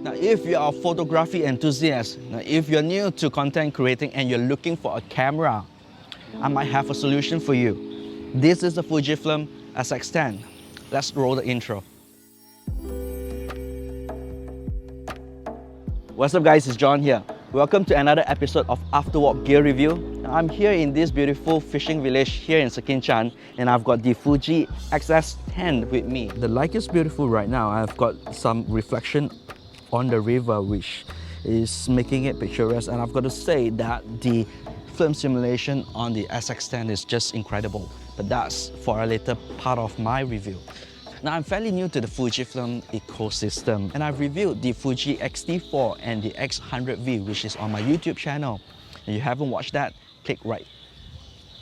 Now, if you are a photography enthusiast, now if you're new to content creating and you're looking for a camera, I might have a solution for you. This is the Fujifilm X-S10. Let's roll the intro. What's up guys, it's John here. Welcome to another episode of Afterwork Gear Review. I'm here in this beautiful fishing village here in Sekinchan, and I've got the Fuji X-S10 with me. The light is beautiful right now. I've got some reflection on the river which is making it picturesque, and I've got to say that the film simulation on the X-S10 is just incredible. But that's for a later part of my review. Now, I'm fairly new to the Fujifilm ecosystem, and I've reviewed the Fuji X-T4 and the X100V, which is on my YouTube channel. If you haven't watched that, click right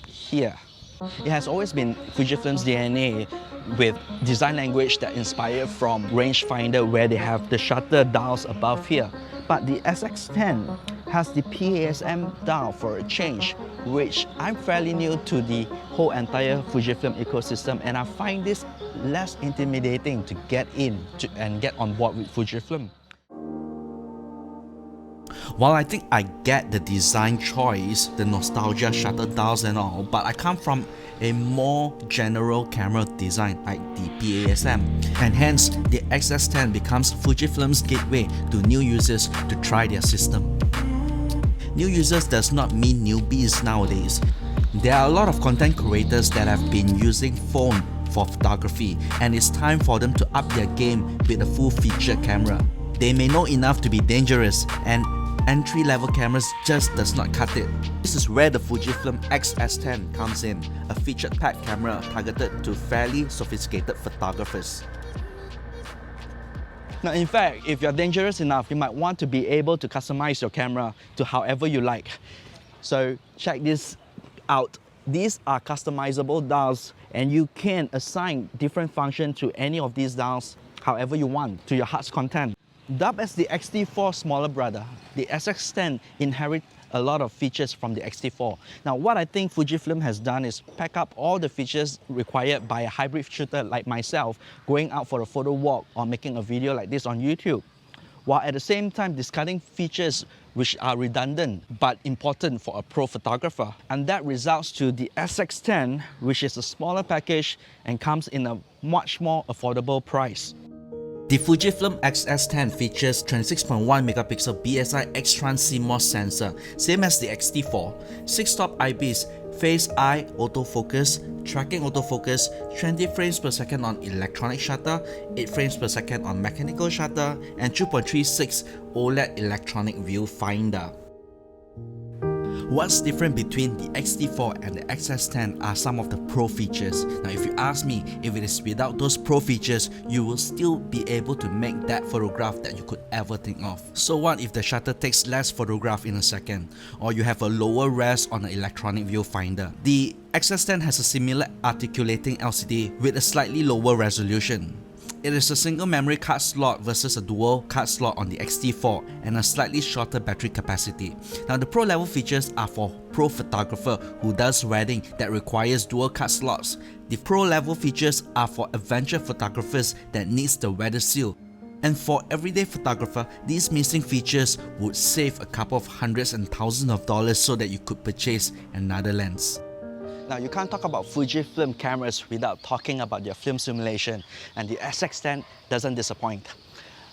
here. It has always been Fujifilm's DNA with design language that inspired from rangefinder, where they have the shutter dials above here. But the X-S10 has the PASM dial for a change, which I'm fairly new to the whole entire Fujifilm ecosystem, and I find this less intimidating to get in and get on board with Fujifilm. While I think I get the design choice, the nostalgia, shutter dials and all, but I come from a more general camera design like the PASM, and hence the X-S10 becomes Fujifilm's gateway to new users to try their system. New users does not mean newbies nowadays. There are a lot of content creators that have been using phone for photography, and it's time for them to up their game with a full-featured camera. They may know enough to be dangerous, and entry-level cameras just does not cut it. This is where the Fujifilm X-S10 comes in, a featured pack camera targeted to fairly sophisticated photographers. Now, in fact, if you're dangerous enough, you might want to be able to customize your camera to however you like. So check this out. These are customizable dials, and you can assign different functions to any of these dials however you want to your heart's content. Dubbed as the X-T4 smaller brother, the X-S10 inherits a lot of features from the X-T4. Now, what I think Fujifilm has done is pack up all the features required by a hybrid shooter like myself going out for a photo walk or making a video like this on YouTube, while at the same time discarding features which are redundant but important for a pro photographer. And that results to the X-S10, which is a smaller package and comes in a much more affordable price. The Fujifilm X-S10 features 26.1 megapixel BSI X-Trans CMOS sensor, same as the X-T4, 6 top IPs, Face Eye autofocus, tracking autofocus, 20 frames per second on electronic shutter, 8 frames per second on mechanical shutter, and 2.36 OLED electronic viewfinder. What's different between the X-T4 and the X-S10 are some of the pro features. Now, if you ask me, if it is without those pro features, you will still be able to make that photograph that you could ever think of. So what if the shutter takes less photograph in a second, or you have a lower res on an electronic viewfinder? The X-S10 has a similar articulating LCD with a slightly lower resolution. It is a single memory card slot versus a dual card slot on the X-T4 and a slightly shorter battery capacity. Now, the pro level features are for pro photographer who does wedding that requires dual card slots. The pro level features are for adventure photographers that needs the weather seal. And for everyday photographer, these missing features would save a couple of hundreds and thousands of dollars so that you could purchase another lens. Now, you can't talk about Fujifilm cameras without talking about their film simulation, and the X-S10 doesn't disappoint.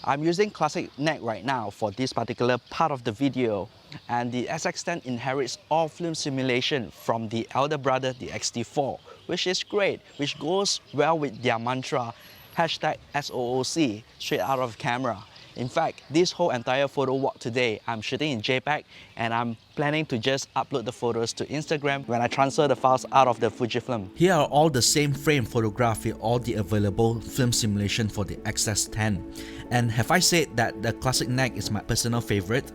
I'm using classic NEC right now for this particular part of the video, and the X-S10 inherits all film simulation from the elder brother, the X-T4, which is great, which goes well with their mantra, #SOOC, straight out of camera. In fact, this whole entire photo walk today, I'm shooting in JPEG, and I'm planning to just upload the photos to Instagram when I transfer the files out of the Fujifilm. Here are all the same frame photograph with all the available film simulation for the X-S10. And have I said that the classic NEC is my personal favorite?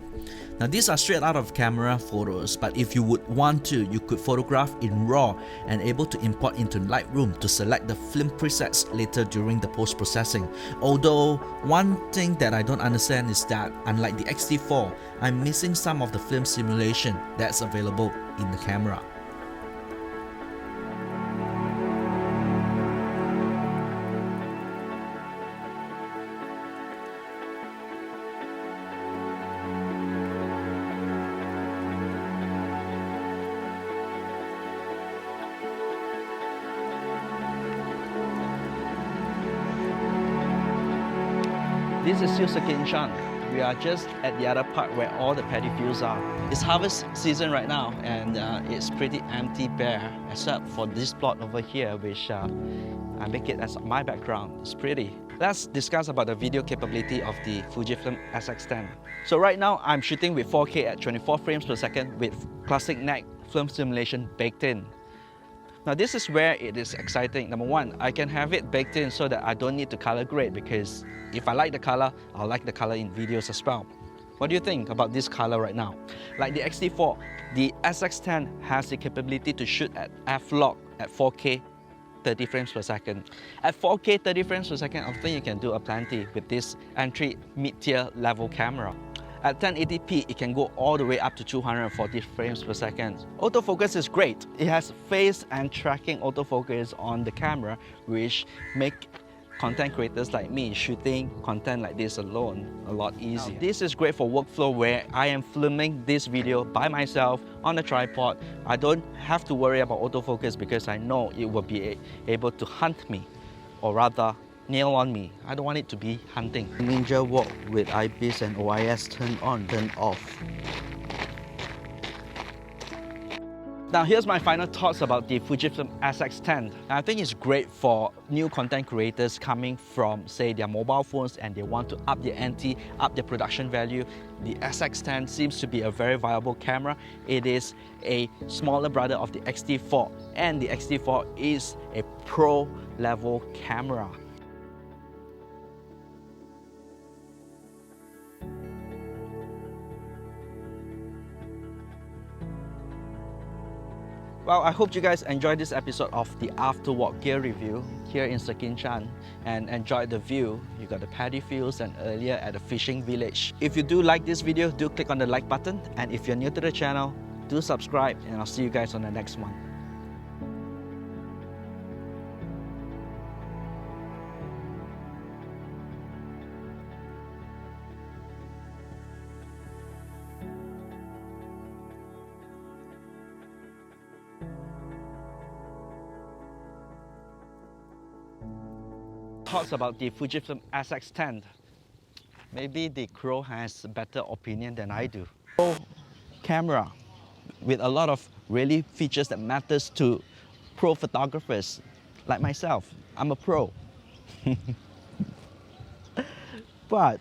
Now, these are straight out of camera photos, but if you would want to, you could photograph in RAW and able to import into Lightroom to select the film presets later during the post-processing. Although, one thing that I don't understand is that, unlike the X-T4, I'm missing some of the film simulation that's available in the camera. This is still Sekinchan. We are just at the other part where all the paddy fields are. It's harvest season right now, and it's pretty empty, bare, except for this plot over here, which I make it as my background. It's pretty. Let's discuss about the video capability of the Fujifilm X-S10. So right now, I'm shooting with 4K at 24 frames per second with classic NAC film simulation baked in. Now this is where it is exciting. Number one, I can have it baked in so that I don't need to color grade, because if I like the color, I'll like the color in videos as well. What do you think about this color right now? Like the X-T4, the X-S10 has the capability to shoot at f-log at 4K 30 frames per second. At 4K 30 frames per second, I think you can do a plenty with this entry mid-tier level camera. At 1080p, it can go all the way up to 240 frames per second. Autofocus is great. It has phase and tracking autofocus on the camera, which make content creators like me shooting content like this alone a lot easier. Now, this is great for workflow where I am filming this video by myself on a tripod. I don't have to worry about autofocus because I know it will be able to hunt me, or rather nail on me. I don't want it to be hunting. Ninja walk with eyepiece and OIS turned on, turned off. Now here's my final thoughts about the Fujifilm X-S10. I think it's great for new content creators coming from, say, their mobile phones and they want to up their ante, up their production value. The X-S10 seems to be a very viable camera. It is a smaller brother of the X-T4, and the X-T4 is a pro level camera. Well, I hope you guys enjoyed this episode of the After Walk Gear Review here in Sekinchan and enjoyed the view. You got the paddy fields and earlier at the fishing village. If you do like this video, do click on the like button, and if you're new to the channel, do subscribe, and I'll see you guys on the next one. Thoughts about the Fujifilm X-S10. Maybe the Crow has a better opinion than I do. Pro camera with a lot of really features that matters to pro photographers like myself. I'm a pro. But